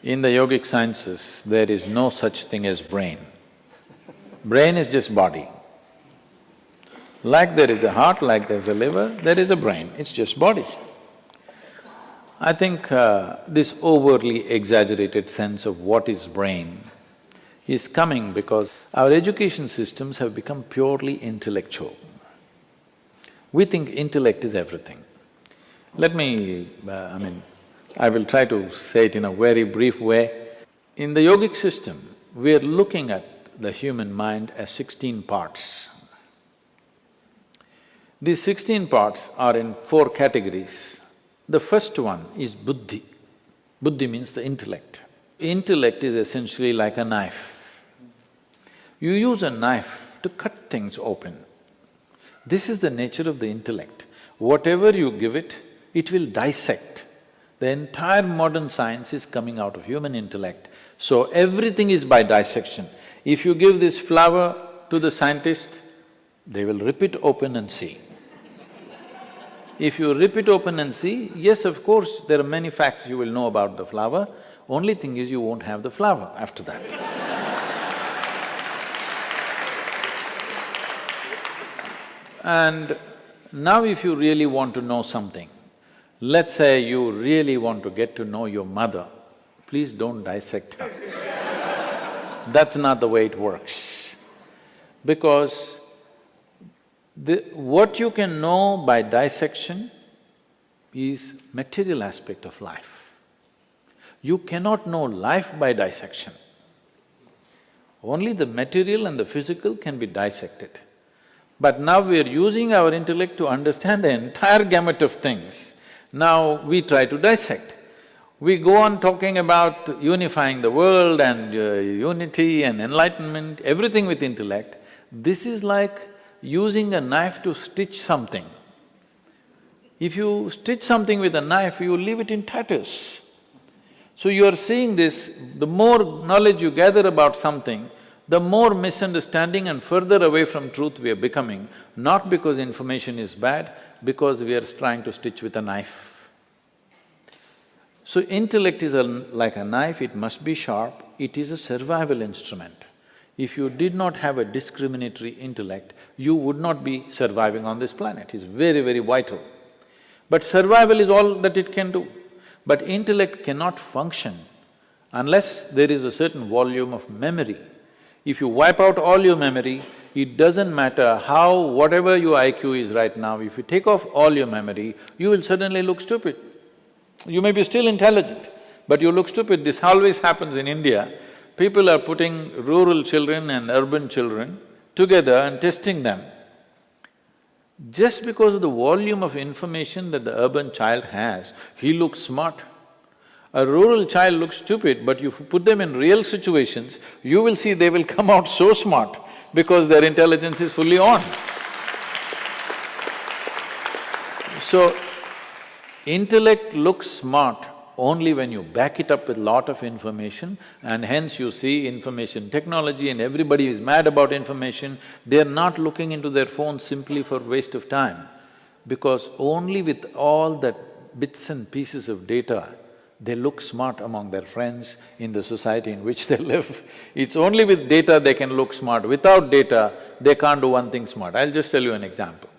In the yogic sciences, there is no such thing as brain. Brain is just body. Like there is a heart, like there's a liver, there is a brain, it's just body. I think this overly exaggerated sense of what is brain is coming because our education systems have become purely intellectual. We think intellect is everything. Let me… I will try to say it in a very brief way. In the yogic system, we are looking at the human mind as 16 parts. These 16 parts are in 4 categories. The first one is buddhi. Buddhi means the intellect. Intellect is essentially like a knife. You use a knife to cut things open. This is the nature of the intellect. Whatever you give it, it will dissect. The entire modern science is coming out of human intellect. So everything is by dissection. If you give this flower to the scientist, they will rip it open and see. If you rip it open and see, yes, of course, there are many facts you will know about the flower, only thing is you won't have the flower after that. And now if you really want to know something, let's say you really want to get to know your mother, please don't dissect her. That's not the way it works. Because what you can know by dissection is material aspect of life. You cannot know life by dissection. Only the material and the physical can be dissected. But now we are using our intellect to understand the entire gamut of things. Now we try to dissect. We go on talking about unifying the world and unity and enlightenment, everything with intellect. This is like using a knife to stitch something. If you stitch something with a knife, you leave it in tatters. So you are seeing this, the more knowledge you gather about something, the more misunderstanding and further away from truth we are becoming, not because information is bad, because we are trying to stitch with a knife. So intellect is like a knife, it must be sharp, it is a survival instrument. If you did not have a discriminatory intellect, you would not be surviving on this planet, it's very, very vital. But survival is all that it can do. But intellect cannot function unless there is a certain volume of memory. If you wipe out all your memory, it doesn't matter how… whatever your IQ is right now, if you take off all your memory, you will suddenly look stupid. You may be still intelligent, but you look stupid. This always happens in India. People are putting rural children and urban children together and testing them. Just because of the volume of information that the urban child has, he looks smart. A rural child looks stupid, but you put them in real situations, you will see they will come out so smart because their intelligence is fully on. So, intellect looks smart only when you back it up with lot of information, and hence you see information technology and everybody is mad about information. They're not looking into their phones simply for waste of time, because only with all that bits and pieces of data, they look smart among their friends in the society in which they live. It's only with data they can look smart. Without data, they can't do one thing smart. I'll just tell you an example.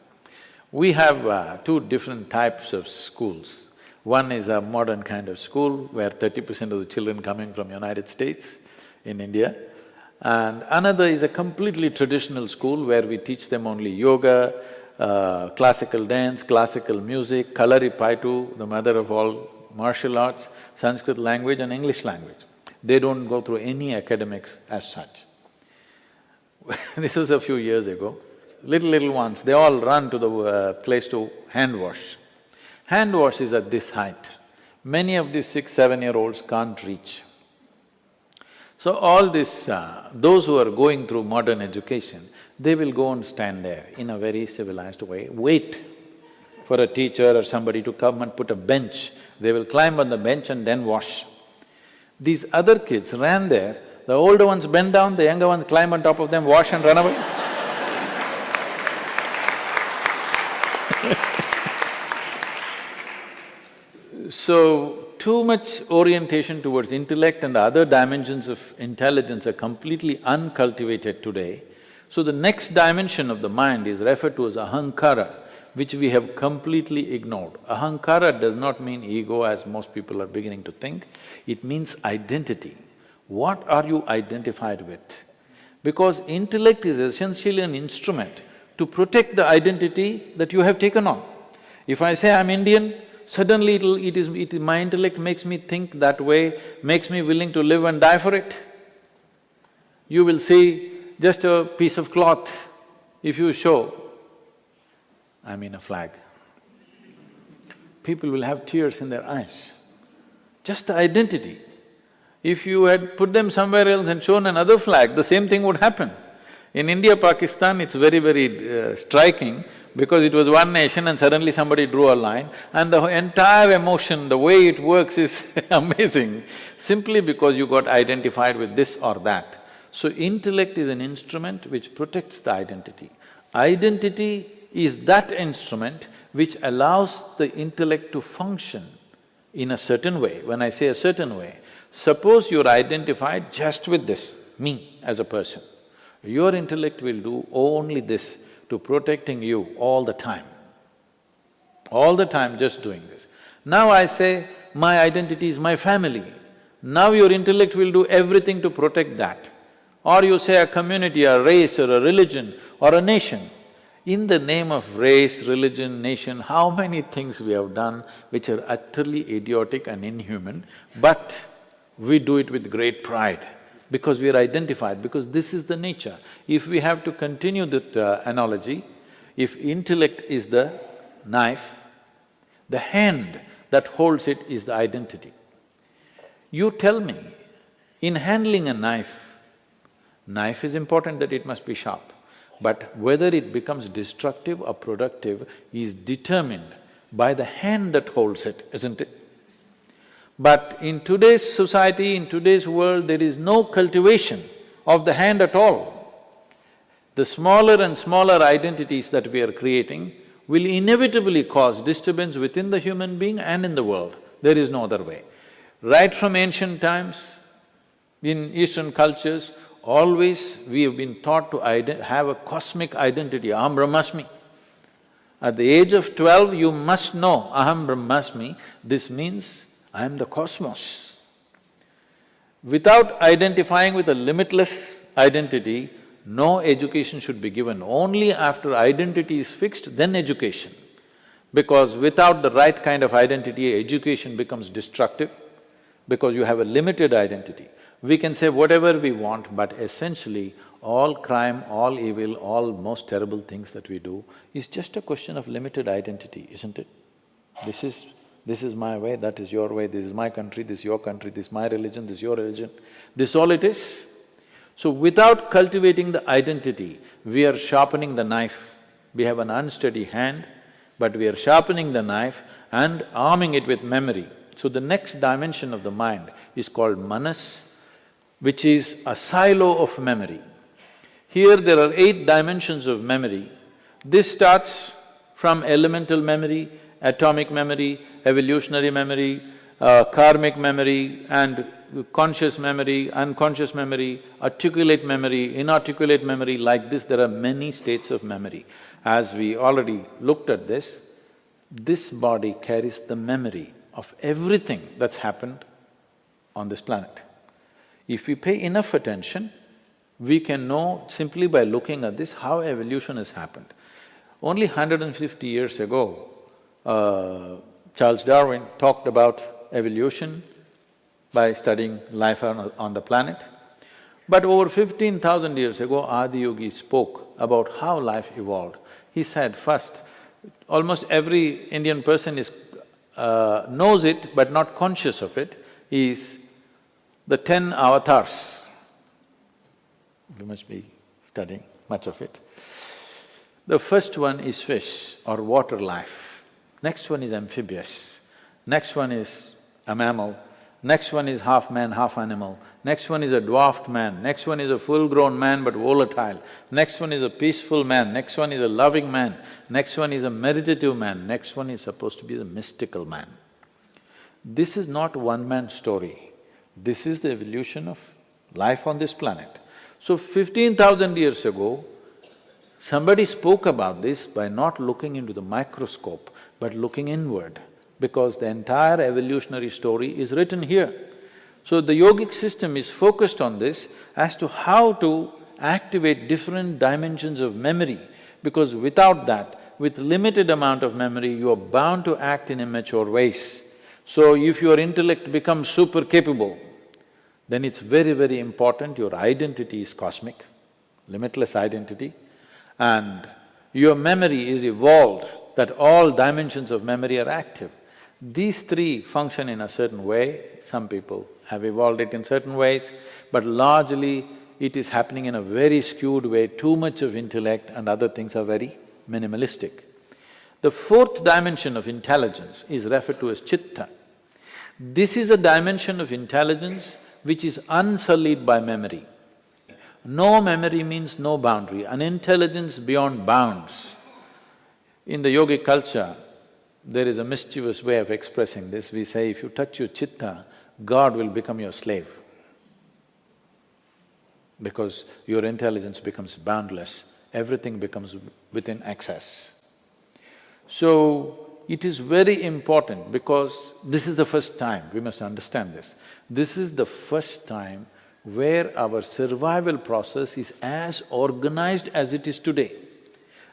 We have 2 different types of schools. One is a modern kind of school where 30% of the children coming from United States in India, and another is a completely traditional school where we teach them only yoga, classical dance, classical music, Kalaripaitu, the mother of all martial arts, Sanskrit language and English language. They don't go through any academics as such. This was a few years ago. Little ones, they all run to the place to hand wash. Hand wash is at this height. Many of these 6, 7-year-olds can't reach. So all this… those who are going through modern education, they will go and stand there in a very civilized way, wait for a teacher or somebody to come and put a bench. They will climb on the bench and then wash. These other kids ran there, the older ones bend down, the younger ones climb on top of them, wash and run away. So, too much orientation towards intellect and the other dimensions of intelligence are completely uncultivated today. So the next dimension of the mind is referred to as ahankara, which we have completely ignored. Ahankara does not mean ego as most people are beginning to think, it means identity. What are you identified with? Because intellect is essentially an instrument to protect the identity that you have taken on. If I say I'm Indian, suddenly my intellect makes me think that way, makes me willing to live and die for it. You will see just a piece of cloth, if you show, I mean a flag, people will have tears in their eyes. Just the identity. If you had put them somewhere else and shown another flag, the same thing would happen. In India, Pakistan, it's very striking because it was one nation and suddenly somebody drew a line and the entire emotion, the way it works is amazing, simply because you got identified with this or that. So intellect is an instrument which protects the identity. Identity is that instrument which allows the intellect to function in a certain way. When I say a certain way, suppose you're identified just with this, me as a person. Your intellect will do only this to protecting you all the time just doing this. Now I say, my identity is my family. Now your intellect will do everything to protect that. Or you say a community, a race or a religion or a nation. In the name of race, religion, nation, how many things we have done which are utterly idiotic and inhuman, but we do it with great pride because we are identified, because this is the nature. If we have to continue that analogy, if intellect is the knife, the hand that holds it is the identity. You tell me, in handling a knife is important that it must be sharp, but whether it becomes destructive or productive is determined by the hand that holds it, isn't it? But in today's society, in today's world, there is no cultivation of the hand at all. The smaller and smaller identities that we are creating will inevitably cause disturbance within the human being and in the world. There is no other way. Right from ancient times, in Eastern cultures, always we have been taught to have a cosmic identity, aham brahmasmi. At the age of 12, you must know aham brahmasmi, this means I am the cosmos. Without identifying with a limitless identity, no education should be given. Only after identity is fixed, then education. Because without the right kind of identity, education becomes destructive because you have a limited identity. We can say whatever we want, but essentially all crime, all evil, all most terrible things that we do is just a question of limited identity, isn't it? This is my way, that is your way, this is my country, this is your country, this is my religion, this is your religion. This is all it is. So without cultivating the identity, we are sharpening the knife. We have an unsteady hand, but we are sharpening the knife and arming it with memory. So the next dimension of the mind is called manas, which is a silo of memory. Here there are 8 dimensions of memory. This starts from elemental memory, atomic memory, evolutionary memory, karmic memory and conscious memory, unconscious memory, articulate memory, inarticulate memory, like this there are many states of memory. As we already looked at this body carries the memory of everything that's happened on this planet. If we pay enough attention, we can know simply by looking at this how evolution has happened. Only 150 years ago, Charles Darwin talked about evolution by studying life on the planet. But over 15,000 years ago, Adiyogi spoke about how life evolved. He said first, almost every Indian person knows it but not conscious of it, is the 10 avatars. You must be studying much of it. The first one is fish or water life, next one is amphibious, next one is a mammal, next one is half man, half animal, next one is a dwarfed man, next one is a full-grown man but volatile, next one is a peaceful man, next one is a loving man, next one is a meditative man, next one is supposed to be the mystical man. This is not one-man story. This is the evolution of life on this planet. So 15,000 years ago, somebody spoke about this by not looking into the microscope, but looking inward, because the entire evolutionary story is written here. So the yogic system is focused on this as to how to activate different dimensions of memory, because without that, with limited amount of memory, you are bound to act in immature ways. So if your intellect becomes super capable, then it's very, very important your identity is cosmic, limitless identity, and your memory is evolved, that all dimensions of memory are active. These three function in a certain way, some people have evolved it in certain ways, but largely it is happening in a very skewed way, too much of intellect and other things are very minimalistic. The fourth dimension of intelligence is referred to as chitta. This is a dimension of intelligence which is unsullied by memory. No memory means no boundary, an intelligence beyond bounds. In the yogic culture, there is a mischievous way of expressing this. We say, if you touch your chitta, God will become your slave, because your intelligence becomes boundless, everything becomes within access. So, it is very important because this is the first time, we must understand this. This is the first time where our survival process is as organized as it is today.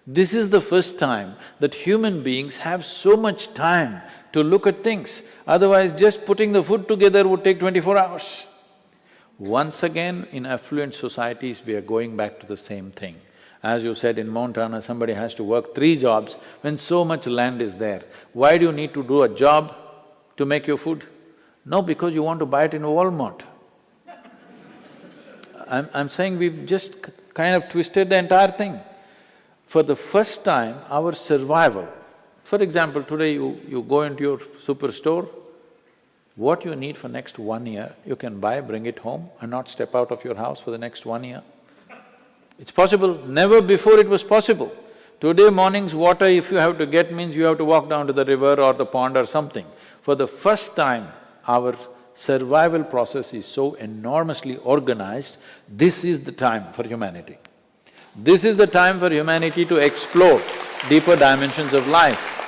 This is the first time that human beings have so much time to look at things, otherwise just putting the food together would take 24 hours. Once again, in affluent societies, we are going back to the same thing. As you said, in Montana, somebody has to work 3 jobs when so much land is there. Why do you need to do a job to make your food? No, because you want to buy it in Walmart. I'm saying we've just kind of twisted the entire thing. For the first time, our survival… For example, today you go into your superstore, what you need for next 1 year, you can buy, bring it home and not step out of your house for the next 1 year. It's possible, never before it was possible. Today morning's water, if you have to get, means you have to walk down to the river or the pond or something. For the first time, our survival process is so enormously organized, this is the time for humanity. This is the time for humanity to explore deeper dimensions of life.